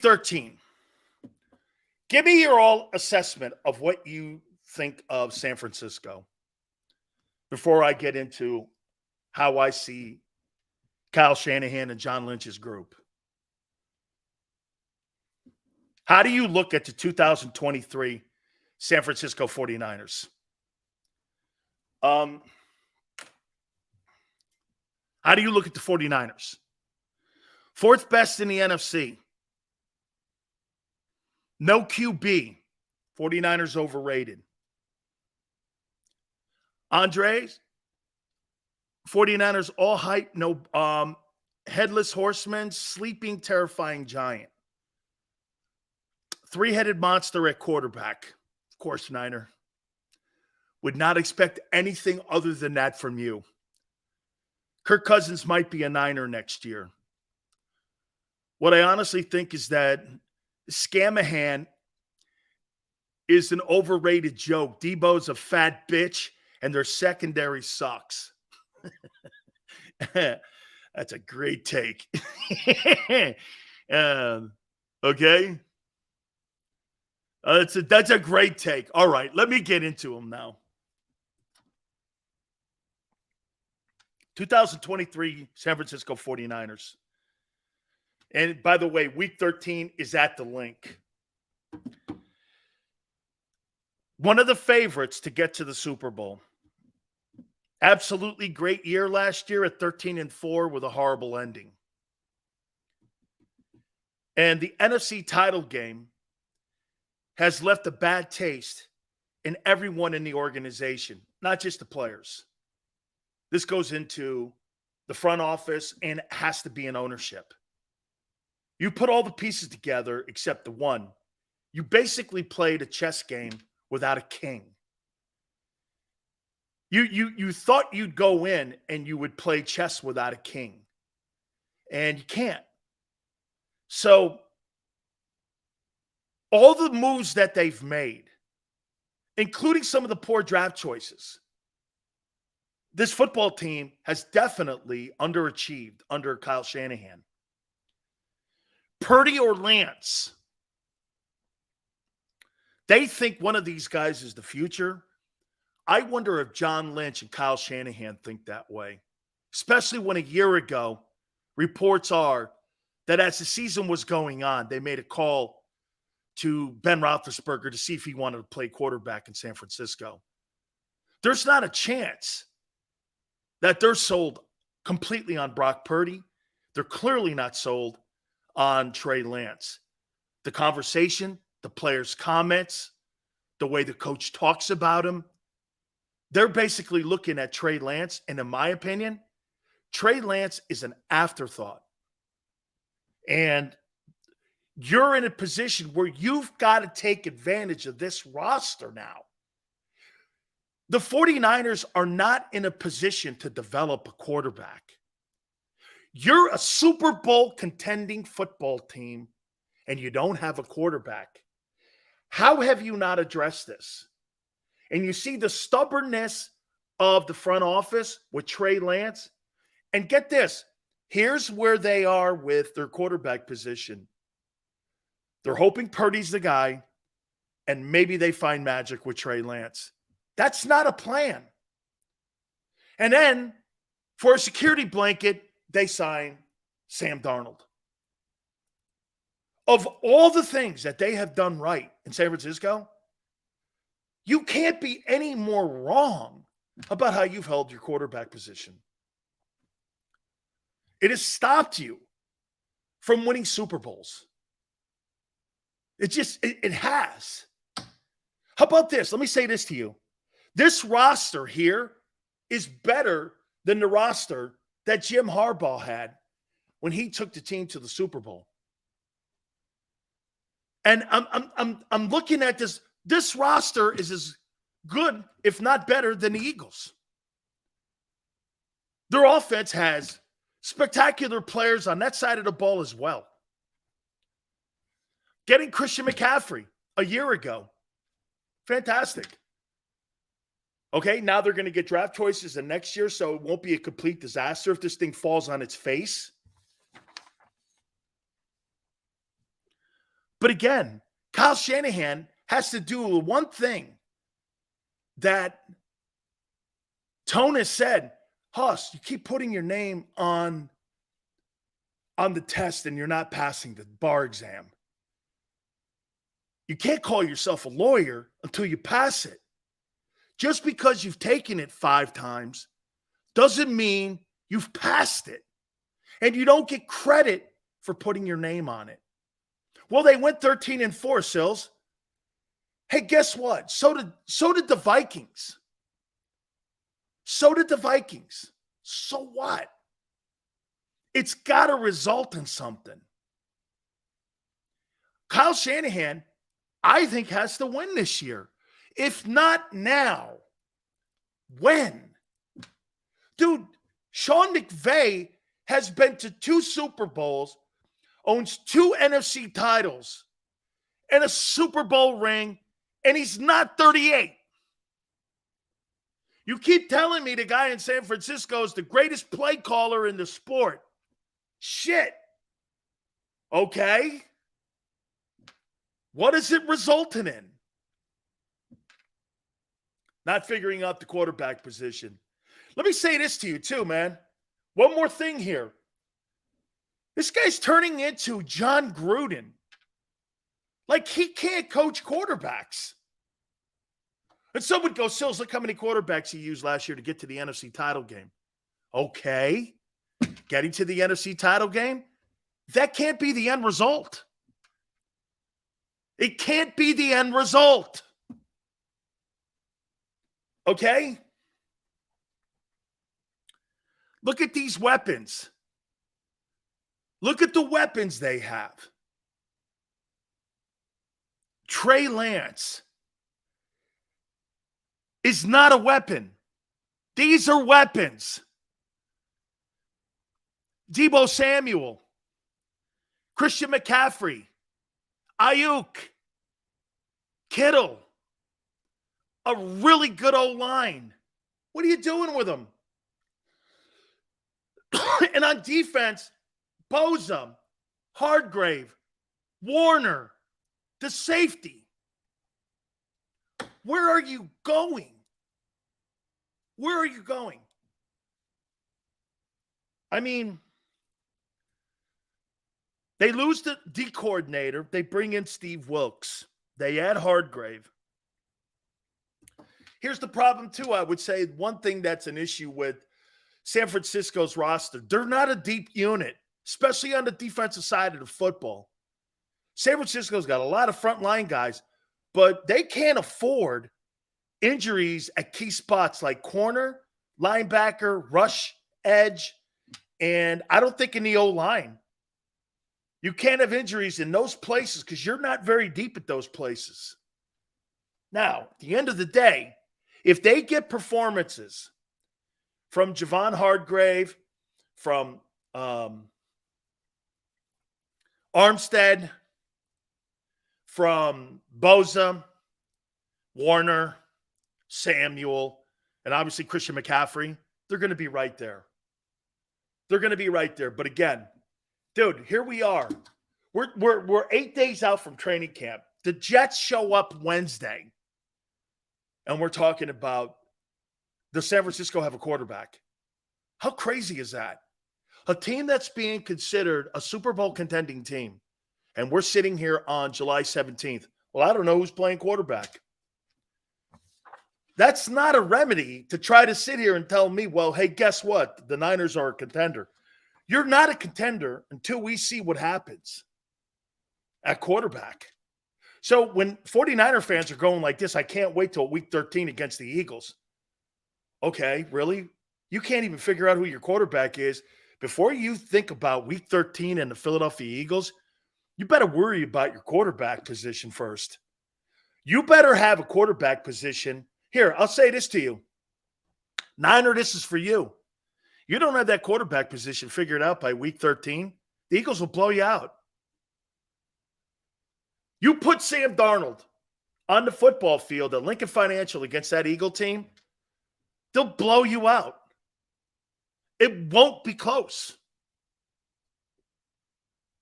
13. Give me your all assessment of what you think of San Francisco before I get into how I see Kyle Shanahan and John Lynch's group. How do you look at the 2023 San Francisco 49ers? How do you look at the 49ers? Fourth best in the NFC. No QB. 49ers overrated. Andres, 49ers all hype, no headless horseman, sleeping, terrifying giant. Three-headed monster at quarterback. Of course, Niner. Would not expect anything other than that from you. Kirk Cousins might be a Niner next year. What I honestly think is that Scamahan is an overrated joke. Debo's a fat bitch, and their secondary sucks. That's a great take. Okay? That's a great take. All right, let me get into them now. 2023 San Francisco 49ers. And by the way, week 13 is at the link. One of the favorites to get to the Super Bowl. Absolutely great year last year at 13-4 with a horrible ending. And the NFC title game has left a bad taste in everyone in the organization, not just the players. This goes into the front office and has to be in ownership. You put all the pieces together except the one. You basically played a chess game without a king. You thought you'd go in and you would play chess without a king. And you can't. So all the moves that they've made, including some of the poor draft choices, this football team has definitely underachieved under Kyle Shanahan. Purdy or Lance, they think one of these guys is the future. I wonder if John Lynch and Kyle Shanahan think that way, especially when a year ago, reports are that as the season was going on, they made a call to Ben Roethlisberger to see if he wanted to play quarterback in San Francisco. There's not a chance that they're sold completely on Brock Purdy. They're clearly not sold on Trey Lance. The conversation, the players' comments, the way the coach talks about him, they're basically looking at Trey Lance, and in my opinion, Trey Lance is an afterthought. And you're in a position where you've got to take advantage of this roster now. The 49ers are not in a position to develop a quarterback. You're a Super Bowl contending football team, and you don't have a quarterback. How have you not addressed this? And you see the stubbornness of the front office with Trey Lance. And get this, here's where they are with their quarterback position. They're hoping Purdy's the guy, and maybe they find magic with Trey Lance. That's not a plan. And then, for a security blanket, they sign Sam Darnold. Of all the things that they have done right in San Francisco, you can't be any more wrong about how you've held your quarterback position. It has stopped you from winning Super Bowls. It has. How about this? Let me say this to you. This roster here is better than the roster that Jim Harbaugh had when he took the team to the Super Bowl. And I'm looking at this. This roster is as good, if not better, than the Eagles. Their offense has spectacular players on that side of the ball as well. Getting Christian McCaffrey a year ago, fantastic. Okay, now they're going to get draft choices in next year, so it won't be a complete disaster if this thing falls on its face. But again, Kyle Shanahan has to do one thing that Tone said, Huss, you keep putting your name on the test and you're not passing the bar exam. You can't call yourself a lawyer until you pass it. Just because you've taken it 5 times doesn't mean you've passed it. And you don't get credit for putting your name on it. Well, they went 13-4, Sills. Hey, guess what? So did the Vikings. So did the Vikings. So what? It's got to result in something. Kyle Shanahan, I think, has to win this year. If not now, when? Dude, Sean McVay has been to 2 Super Bowls, owns 2 NFC titles, and a Super Bowl ring, and he's not 38. You keep telling me the guy in San Francisco is the greatest play caller in the sport. Shit. Okay. What is it resulting in? Not figuring out the quarterback position. Let me say this to you too, man. One more thing here. This guy's turning into John Gruden. Like he can't coach quarterbacks. And some would go, Sills, look how many quarterbacks he used last year to get to the NFC title game. Okay. Getting to the NFC title game, that can't be the end result. It can't be the end result. Okay? Look at these weapons. Look at the weapons they have. Trey Lance is not a weapon. These are weapons. Deebo Samuel, Christian McCaffrey, Ayuk, Kittle, a really good O-line. What are you doing with them? And on defense, Bosa, Hargrave, Warner, the safety. Where are you going? Where are you going? I mean, they lose the D coordinator. They bring in Steve Wilkes. They add Hargrave. Here's the problem, too. I would say one thing that's an issue with San Francisco's roster. They're not a deep unit, especially on the defensive side of the football. San Francisco's got a lot of frontline guys, but they can't afford injuries at key spots like corner, linebacker, rush, edge, and I don't think in the O-line. You can't have injuries in those places because you're not very deep at those places. Now, at the end of the day, if they get performances from Javon Hargrave, from Armstead, from Bosa, Warner, Samuel, and obviously Christian McCaffrey, they're going to be right there. They're going to be right there. But again, dude, here we are. We're 8 days out from training camp. The Jets show up Wednesday, and we're talking about does San Francisco have a quarterback? How crazy is that? A team that's being considered a Super Bowl contending team, and we're sitting here on July 17th. Well, I don't know who's playing quarterback. That's not a remedy to try to sit here and tell me, well, hey, guess what? The Niners are a contender. You're not a contender until we see what happens at quarterback. So when 49er fans are going like this, I can't wait till week 13 against the Eagles. Okay, really? You can't even figure out who your quarterback is. Before you think about week 13 and the Philadelphia Eagles, you better worry about your quarterback position first. You better have a quarterback position. Here, I'll say this to you. Niner, this is for you. You don't have that quarterback position figured out by week 13, the Eagles will blow you out. You put Sam Darnold on the football field at Lincoln Financial against that Eagle team, they'll blow you out. It won't be close.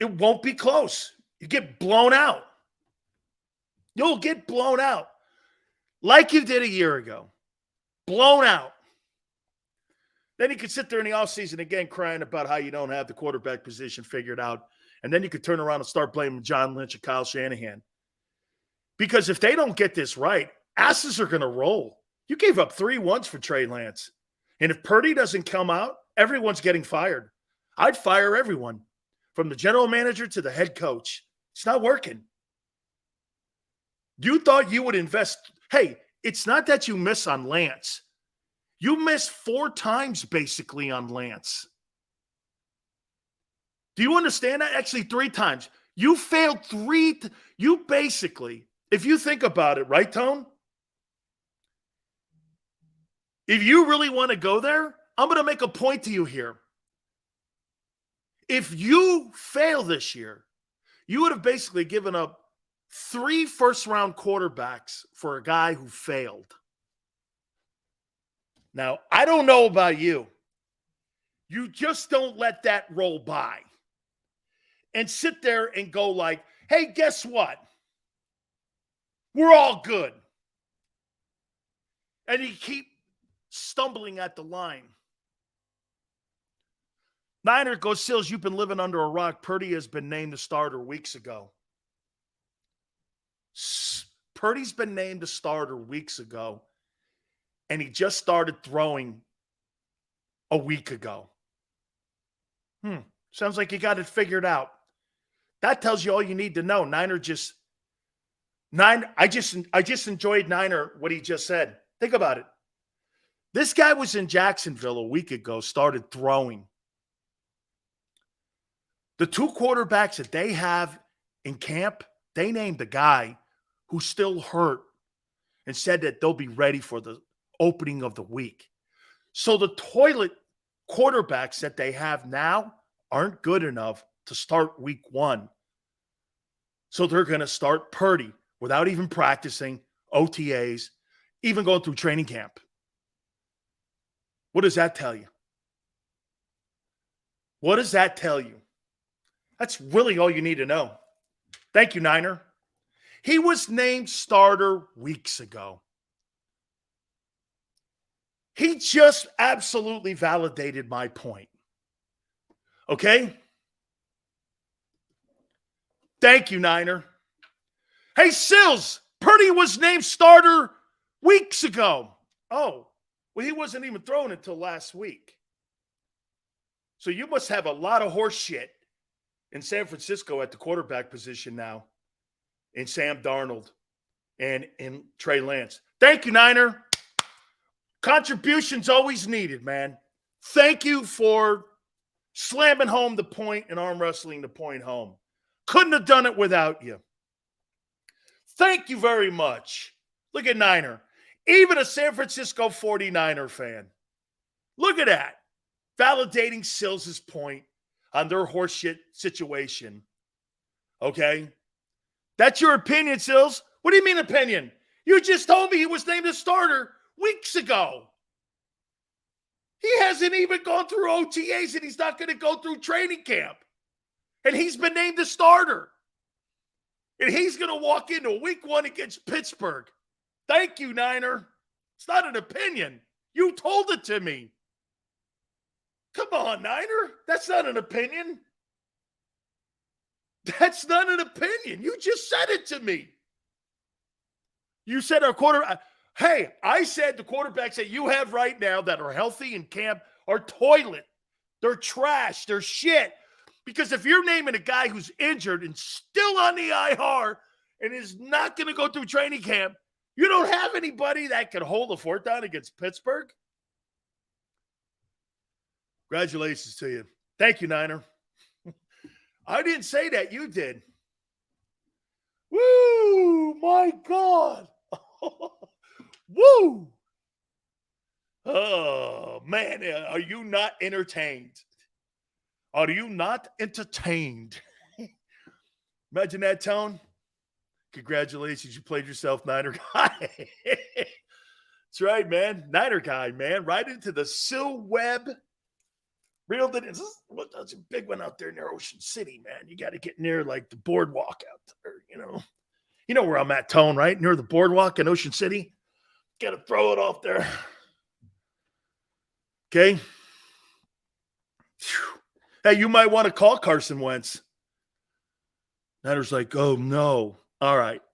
It won't be close. You get blown out. You'll get blown out. Like you did a year ago. Blown out. Then you could sit there in the offseason again crying about how you don't have the quarterback position figured out. And then you could turn around and start blaming John Lynch and Kyle Shanahan. Because if they don't get this right, asses are going to roll. You gave up 3 ones for Trey Lance. And if Purdy doesn't come out, everyone's getting fired. I'd fire everyone, from the general manager to the head coach. It's not working. You thought you would invest. Hey, it's not that you miss on Lance. You missed 4 times basically on Lance. Do you understand that? Actually, 3 times. You failed 3. You basically, if you think about it, right, Tone? If you really want to go there, I'm going to make a point to you here. If you fail this year, you would have basically given up 3 first-round quarterbacks for a guy who failed. Now, I don't know about you. You just don't let that roll by and sit there and go like, hey, guess what? We're all good. And you keep stumbling at the line. Niner goes, Sills, you've been living under a rock. Purdy has been named the starter weeks ago. Purdy's been named the starter weeks ago, and he just started throwing a week ago. Sounds like you got it figured out. That tells you all you need to know. I just enjoyed Niner, what he just said. Think about it. This guy was in Jacksonville a week ago, started throwing. The 2 quarterbacks that they have in camp, they named the guy who's still hurt and said that they'll be ready for the opening of the week. So the toilet quarterbacks that they have now aren't good enough to start week 1. So they're going to start Purdy without even practicing, OTAs, even going through training camp. What does that tell you? What does that tell you? That's really all you need to know. Thank you, Niner. He was named starter weeks ago. He just absolutely validated my point. Okay? Thank you, Niner. Hey, Sills, Purdy was named starter weeks ago. Oh, well, he wasn't even thrown until last week. So you must have a lot of horse shit in San Francisco at the quarterback position now, in Sam Darnold and in Trey Lance. Thank you, Niner. Contributions always needed, man. Thank you for slamming home the point and arm wrestling the point home. Couldn't have done it without you. Thank you very much. Look at Niner. Even a San Francisco 49er fan. Look at that. Validating Sills' point on their horseshit situation. Okay? That's your opinion, Sills? What do you mean opinion? You just told me he was named a starter weeks ago. He hasn't even gone through OTAs, and he's not going to go through training camp. And he's been named the starter. And he's going to walk into week 1 against Pittsburgh. Thank you, Niner. It's not an opinion. You told it to me. Come on, Niner. That's not an opinion. That's not an opinion. You just said it to me. You said our quarterback. Hey, I said the quarterbacks that you have right now that are healthy in camp are toilet. They're trash. They're shit. Because if you're naming a guy who's injured and still on the IR and is not going to go through training camp, you don't have anybody that can hold the fort down against Pittsburgh? Congratulations to you. Thank you, Niner. I didn't say that. You did. Woo! My God. Woo! Oh, man. Are you not entertained? Are you not entertained? Imagine that, Tone. Congratulations. You played yourself, Niner guy. That's right, man. Niner guy, man. Right into the Sil Webb Reeled it in. That's a big one out there near Ocean City, man. You got to get near like the boardwalk out there, you know. You know where I'm at, Tone, right? Near the boardwalk in Ocean City. Got to throw it off there. Okay. Hey, you might want to call Carson Wentz. Niners like, oh, no. All right.